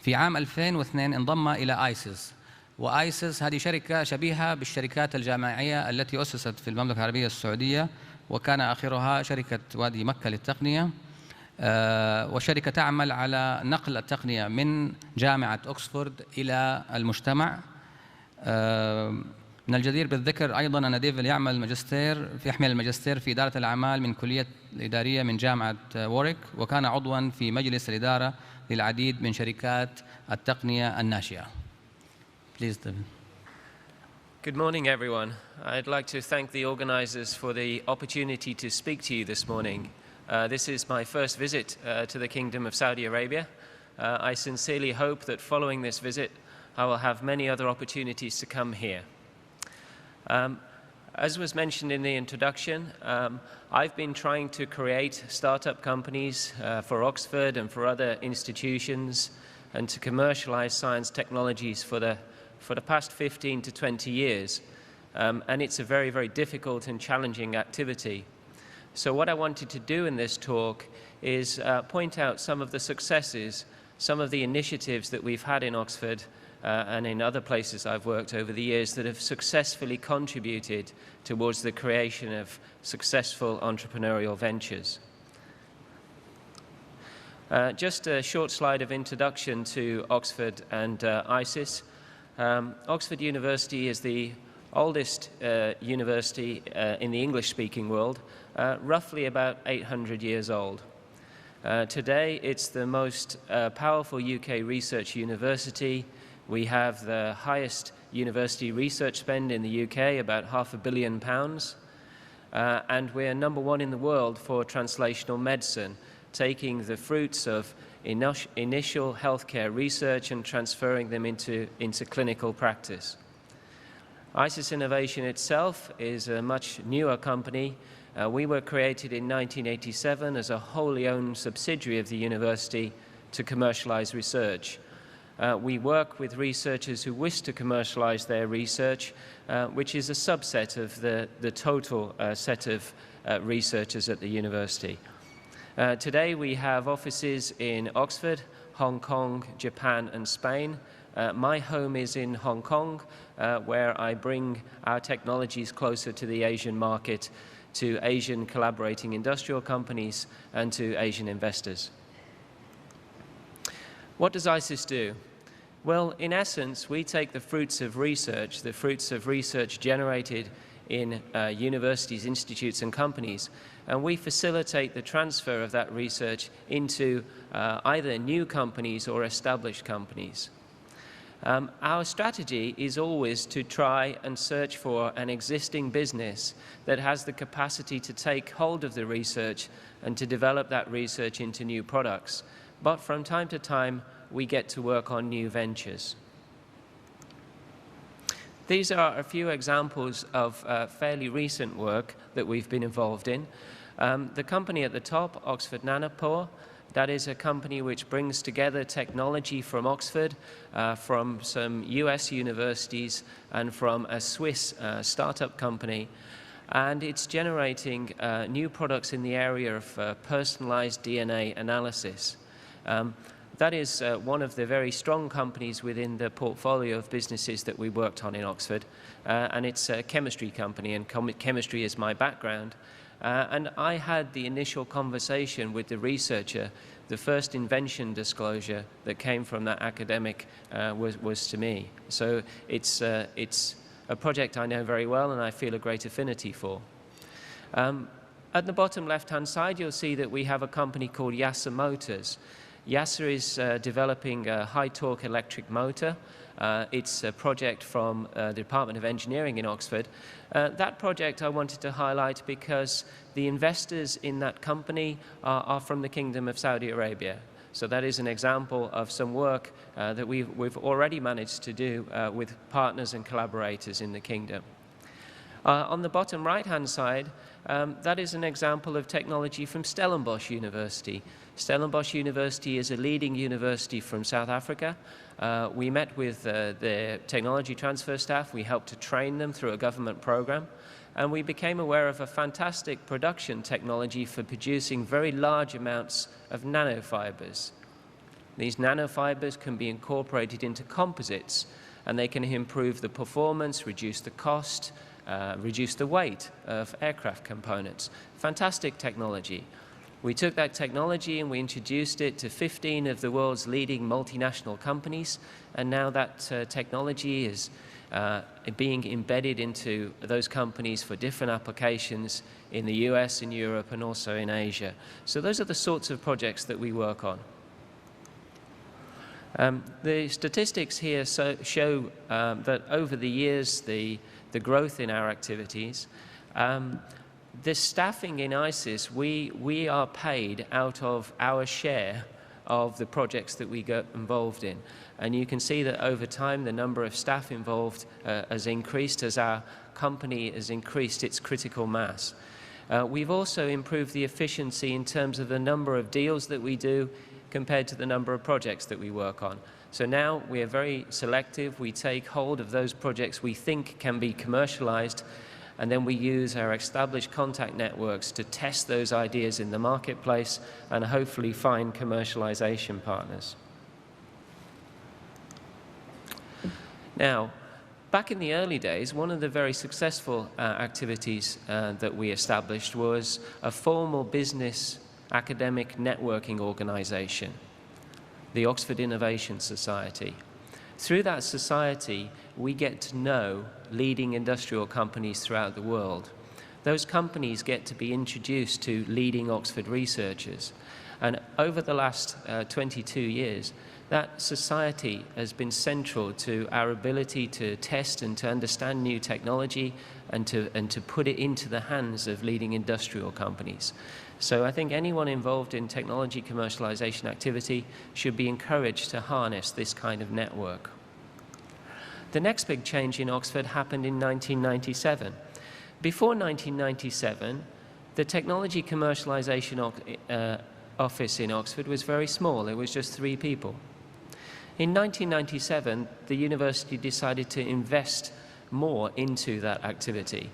في عام 2002 انضم إلى آيسيس، وآيسيس هذه شركة شبيهة بالشركات الجامعية التي أسست في المملكة العربية السعودية، وكان آخرها شركة وادي مكة للتقنية، وشركة تعمل على نقل التقنية من جامعة أكسفورد إلى المجتمع. من الجدير بالذكر أيضاً أن ديفل يحمل الماجستير في إدارة الأعمال من كلية الإدارية من جامعة ووريك، وكان عضواً في مجلس الإدارة للعديد من شركات التقنية الناشئة. Please, David. Good morning, everyone. I'd like to thank the organizers for the opportunity to speak to you this morning. This is my first visit to the Kingdom of Saudi Arabia. I sincerely hope that following this visit, I will have many other opportunities to come here. As was mentioned in the introduction, I've been trying to create startup companies for Oxford and for other institutions and to commercialize science technologies for the past 15 to 20 years. And it's a very, very difficult and challenging activity. So what I wanted to do in this talk is point out some of the successes, some of the initiatives that we've had in Oxford and in other places I've worked over the years that have successfully contributed towards the creation of successful entrepreneurial ventures. Just a short slide of introduction to Oxford and ISIS. Oxford University is the oldest university in the English-speaking world, roughly about 800 years old. Today, it's the most powerful UK research university. We have the highest university research spend in the UK, about £500 million, and we're #1 in the world for translational medicine, taking the fruits of initial healthcare research and transferring them into clinical practice. ISIS Innovation itself is a much newer company. We were created in 1987 as a wholly owned subsidiary of the university to commercialize research. We work with researchers who wish to commercialize their research, which is a subset of the total set of researchers at the university. Today we have offices in Oxford, Hong Kong, Japan and Spain. My home is in Hong Kong, where I bring our technologies closer to the Asian market, to Asian collaborating industrial companies and to Asian investors. What does ISIS do? Well, in essence, we take the fruits of research generated in universities, institutes and companies, and we facilitate the transfer of that research into either new companies or established companies. Our strategy is always to try and search for an existing business that has the capacity to take hold of the research and to develop that research into new products. But from time to time, we get to work on new ventures. These are a few examples of fairly recent work that we've been involved in. The company at the top, Oxford Nanopore, that is a company which brings together technology from Oxford, from some US universities, and from a Swiss startup company. And it's generating new products in the area of personalized DNA analysis. That is one of the very strong companies within the portfolio of businesses that we worked on in Oxford. And it's a chemistry company, and chemistry is my background. And I had the initial conversation with the researcher. The first invention disclosure that came from that academic was to me. So it's a project I know very well and I feel a great affinity for. At the bottom left-hand side, you'll see that we have a company called Yasser Motors. Yasser is developing a high-torque electric motor. It's a project from the Department of Engineering in Oxford. That project I wanted to highlight because the investors in that company are from the Kingdom of Saudi Arabia. So that is an example of some work that we've already managed to do with partners and collaborators in the Kingdom. On the bottom right-hand side, that is an example of technology from Stellenbosch University. Stellenbosch University is a leading university from South Africa. We met with the technology transfer staff. We helped to train them through a government program. And we became aware of a fantastic production technology for producing very large amounts of nanofibers. These nanofibers can be incorporated into composites, and they can improve the performance, reduce the cost, reduce the weight of aircraft components. Fantastic technology. We took that technology and we introduced it to 15 of the world's leading multinational companies, and now that technology is being embedded into those companies for different applications in the US, in Europe, and also in Asia. So those are the sorts of projects that we work on. The statistics here show that over the years, the growth in our activities, the staffing in ISIS, we are paid out of our share of the projects that we get involved in. And you can see that over time, the number of staff involved has increased as our company has increased its critical mass. We've also improved the efficiency in terms of the number of deals that we do compared to the number of projects that we work on. So now we are very selective. We take hold of those projects we think can be commercialized, and then we use our established contact networks to test those ideas in the marketplace and hopefully find commercialization partners. Now, back in the early days, one of the very successful activities that we established was a formal business academic networking organization, the Oxford Innovation Society. Through that society, we get to know leading industrial companies throughout the world. Those companies get to be introduced to leading Oxford researchers. And over the last 22 years, that society has been central to our ability to test and to understand new technology and to put it into the hands of leading industrial companies. So I think anyone involved in technology commercialization activity should be encouraged to harness this kind of network. The next big change in Oxford happened in 1997. Before 1997, the technology commercialization office in Oxford was very small. It was just 3 people. In 1997, the university decided to invest more into that activity.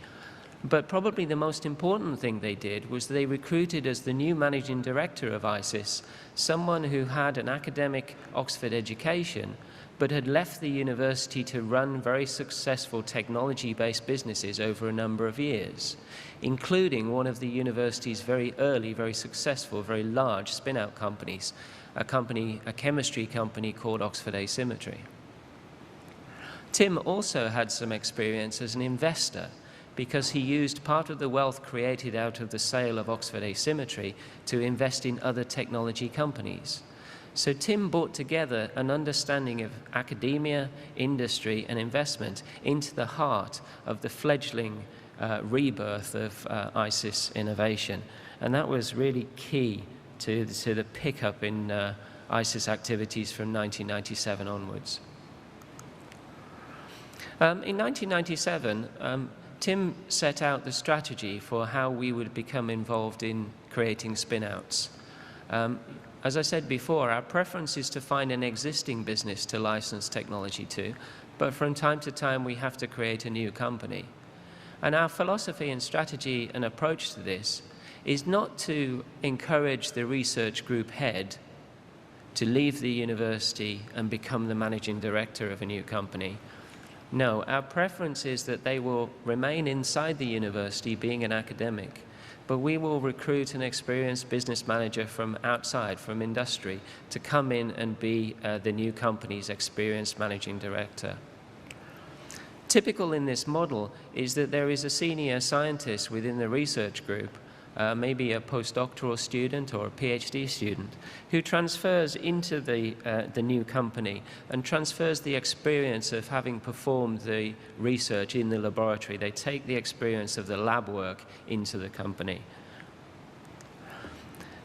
But probably the most important thing they did was they recruited as the new managing director of ISIS someone who had an academic Oxford education but had left the university to run very successful technology-based businesses over a number of years, including one of the university's very early, very successful, very large spin-out companies, a chemistry company called Oxford Asymmetry. Tim also had some experience as an investor because he used part of the wealth created out of the sale of Oxford Asymmetry to invest in other technology companies. So Tim brought together an understanding of academia, industry, and investment into the heart of the fledgling rebirth of ISIS innovation. And that was really key to the pickup in ISIS activities from 1997 onwards. In 1997, Tim set out the strategy for how we would become involved in creating spin-outs. As I said before, our preference is to find an existing business to license technology to, but from time to time we have to create a new company. And our philosophy and strategy and approach to this is not to encourage the research group head to leave the university and become the managing director of a new company. No, our preference is that they will remain inside the university being an academic, but we will recruit an experienced business manager from outside, from industry, to come in and be the new company's experienced managing director. Typical in this model is that there is a senior scientist within the research group, maybe a postdoctoral student or a PhD student, who transfers into the new company and transfers the experience of having performed the research in the laboratory. They take the experience of the lab work into the company.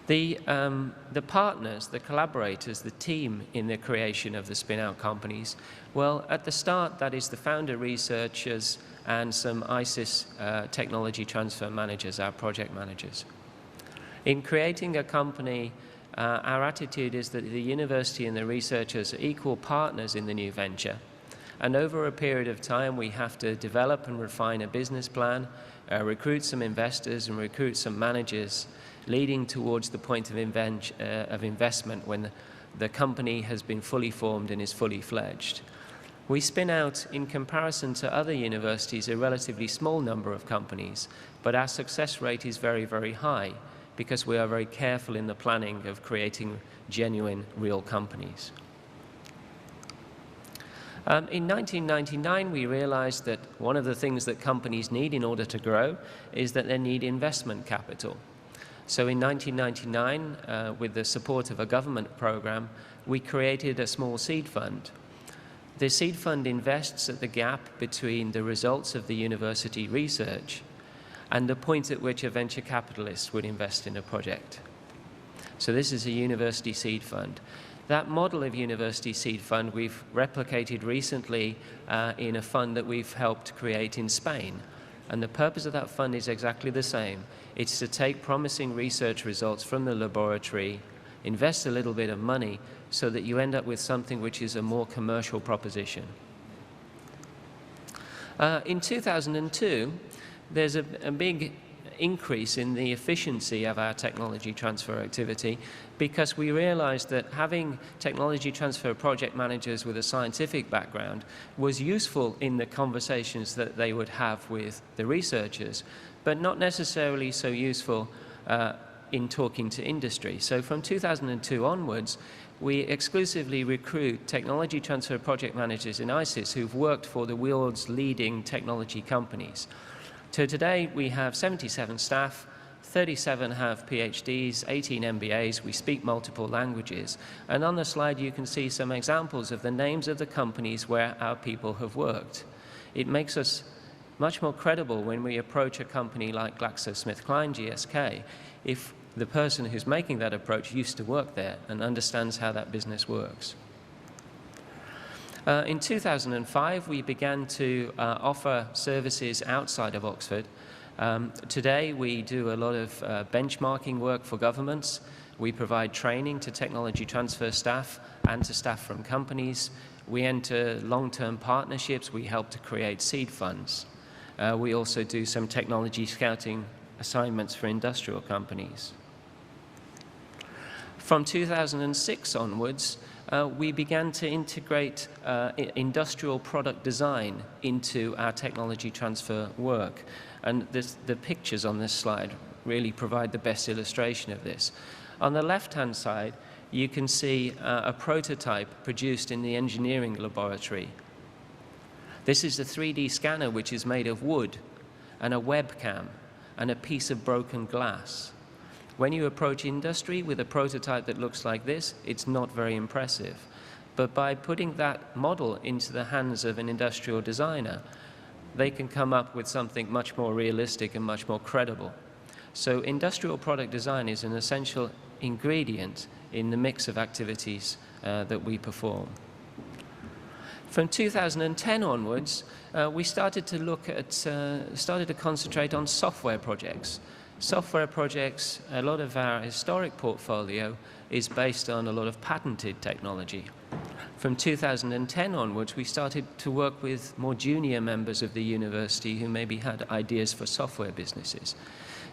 The partners, the collaborators, the team in the creation of the spin-out companies, well, at the start, that is the founder researchers and some ISIS technology transfer managers, our project managers. In creating a company, our attitude is that the university and the researchers are equal partners in the new venture. And over a period of time, we have to develop and refine a business plan, recruit some investors and recruit some managers, leading towards the point of investment when the company has been fully formed and is fully fledged. We spin out, in comparison to other universities, a relatively small number of companies, but our success rate is very, very high because we are very careful in the planning of creating genuine, real companies. In 1999, we realized that one of the things that companies need in order to grow is that they need investment capital. So in 1999, with the support of a government program, we created a small seed fund. The seed fund invests at the gap between the results of the university research and the point at which a venture capitalist would invest in a project. So this is a university seed fund. That model of university seed fund we've replicated recently in a fund that we've helped create in Spain. And the purpose of that fund is exactly the same. It's to take promising research results from the laboratory, invest a little bit of money, so that you end up with something which is a more commercial proposition. In 2002, there's a big increase in the efficiency of our technology transfer activity because we realized that having technology transfer project managers with a scientific background was useful in the conversations that they would have with the researchers, but not necessarily so useful in talking to industry. So from 2002 onwards, we exclusively recruit technology transfer project managers in ICIS who've worked for the world's leading technology companies. So today we have 77 staff, 37 have PhDs, 18 MBAs, we speak multiple languages. And on the slide you can see some examples of the names of the companies where our people have worked. It makes us much more credible when we approach a company like GlaxoSmithKline, GSK, if the person who's making that approach used to work there and understands how that business works. In 2005, we began to offer services outside of Oxford. Today, we do a lot of benchmarking work for governments. We provide training to technology transfer staff and to staff from companies. We enter long-term partnerships. We help to create seed funds. We also do some technology scouting assignments for industrial companies. From 2006 onwards, we began to integrate industrial product design into our technology transfer work. And the pictures on this slide really provide the best illustration of this. On the left-hand side, you can see a prototype produced in the engineering laboratory. This is a 3D scanner which is made of wood and a webcam and a piece of broken glass. When you approach industry with a prototype that looks like this, it's not very impressive. But by putting that model into the hands of an industrial designer, they can come up with something much more realistic and much more credible. So industrial product design is an essential ingredient in the mix of activities that we perform. From 2010 onwards, we started to concentrate on software projects. Software projects, a lot of our historic portfolio is based on a lot of patented technology. From 2010 onwards, we started to work with more junior members of the university who maybe had ideas for software businesses.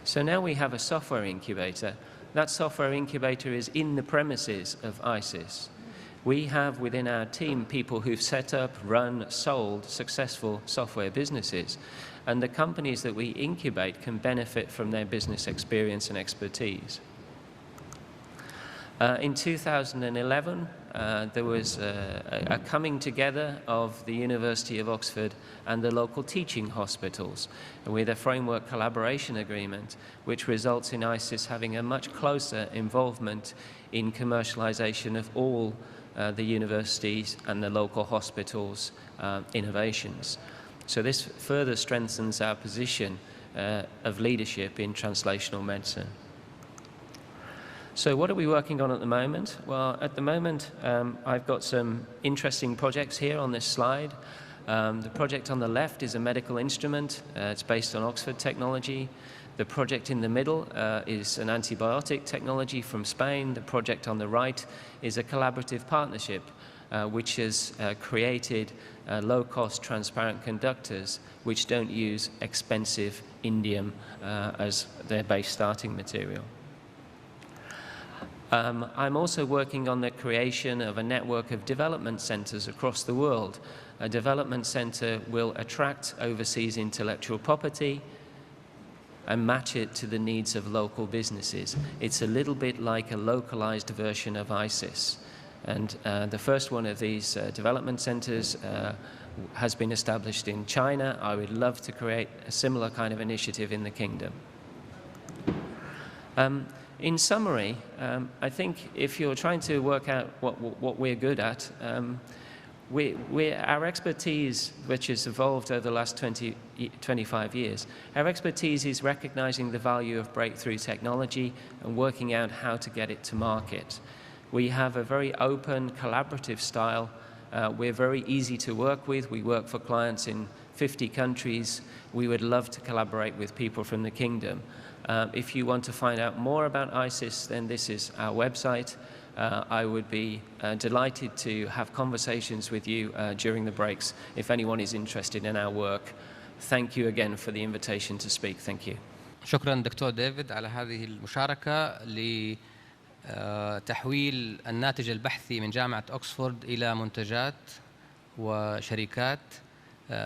So now we have a software incubator. That software incubator is in the premises of ICIS. We have within our team people who've set up, run, sold successful software businesses. And the companies that we incubate can benefit from their business experience and expertise. In 2011, there was a coming together of the University of Oxford and the local teaching hospitals with a framework collaboration agreement, which results in ICIS having a much closer involvement in commercialization of all the universities and the local hospitals' innovations. So this further strengthens our position of leadership in translational medicine. So what are we working on at the moment? Well, at the moment, I've got some interesting projects here on this slide. The project on the left is a medical instrument. It's based on Oxford technology. The project in the middle is an antibiotic technology from Spain. The project on the right is a collaborative partnership which has created low-cost transparent conductors which don't use expensive indium as their base starting material. I'm also working on the creation of a network of development centers across the world. A development center will attract overseas intellectual property and match it to the needs of local businesses. It's a little bit like a localized version of ISIS. And the first one of these development centers has been established in China. I would love to create a similar kind of initiative in the kingdom. In summary, I think if you're trying to work out what we're good at, our expertise, which has evolved over the last 25 years, our expertise is recognizing the value of breakthrough technology and working out how to get it to market. We have a very open, collaborative style. We're very easy to work with. We work for clients in 50 countries. We would love to collaborate with people from the kingdom. If you want to find out more about ISIS, then this is our website. I would be delighted to have conversations with you during the breaks if anyone is interested in our work. Thank you again for the invitation to speak. Thank you. شكرا دكتور ديفيد على هذه المشاركة لتحويل الناتج البحثي من جامعة أكسفورد إلى منتجات وشركات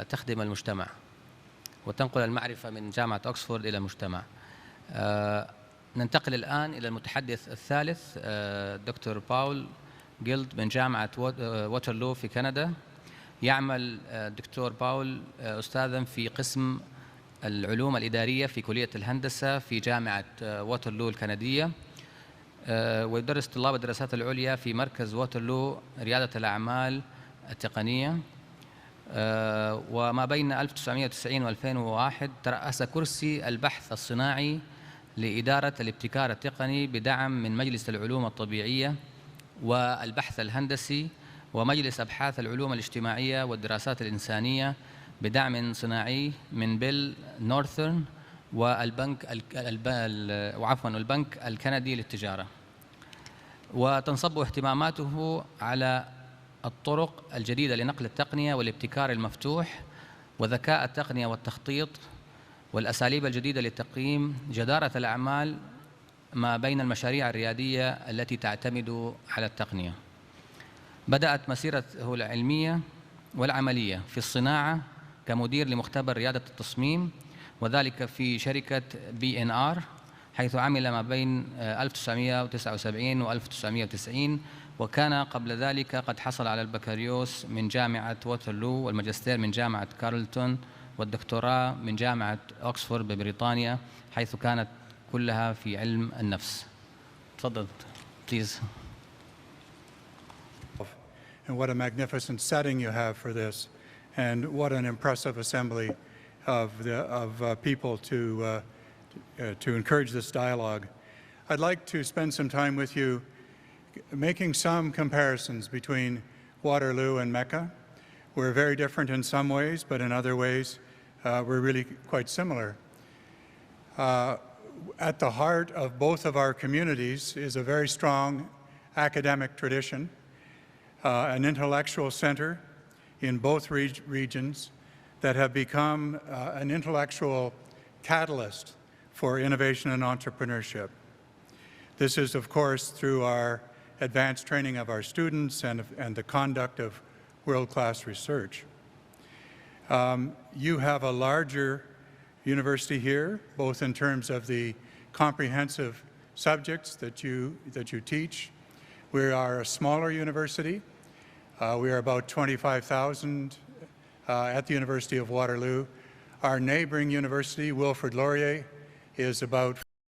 تخدم المجتمع وتنقل المعرفة من جامعة أكسفورد إلى المجتمع. ننتقل الآن إلى المتحدث الثالث دكتور باول جيلد من جامعة ووترلو في كندا. يعمل دكتور باول أستاذاً في قسم العلوم الإدارية في كلية الهندسة في جامعة ووترلو الكندية، ويدرس طلاب الدراسات العليا في مركز ووترلو ريادة الأعمال التقنية. وما بين 1990 و2001 ترأس كرسي البحث الصناعي لإدارة الابتكار التقني بدعم من مجلس العلوم الطبيعية والبحث الهندسي ومجلس أبحاث العلوم الاجتماعية والدراسات الإنسانية بدعم صناعي من بيل نورثرن والبنك الكندي للتجارة. وتنصب اهتماماته على الطرق الجديدة لنقل التقنية والابتكار المفتوح وذكاء التقنية والتخطيط والأساليب الجديدة لتقييم جدارة الأعمال ما بين المشاريع الريادية التي تعتمد على التقنية. بدأت مسيرته العلمية والعملية في الصناعة كمدير لمختبر ريادة التصميم، وذلك في شركة BNR، حيث عمل ما بين 1979 و 1990، وكان قبل ذلك قد حصل على البكالوريوس من جامعة ووترلو والماجستير من جامعة كارلتون والدكتوراه من جامعة أكسفورد ببريطانيا، حيث كانت كلها في علم النفس. تفضل please. And what a magnificent setting you have for this, and what an impressive assembly of people to encourage this dialogue. I'd like to spend some time with you making some comparisons between Waterloo and Mecca. We're very different in some ways, but in other ways we're really quite similar. At the heart of both of our communities is a very strong academic tradition, an intellectual center in both regions that have become an intellectual catalyst for innovation and entrepreneurship. This is, of course, through our advanced training of our students and the conduct of world-class research. You have a larger university here, both in terms of the comprehensive subjects that you teach. We are a smaller university. We are about 25,000 at the University of Waterloo. Our neighboring university, Wilfrid Laurier, is about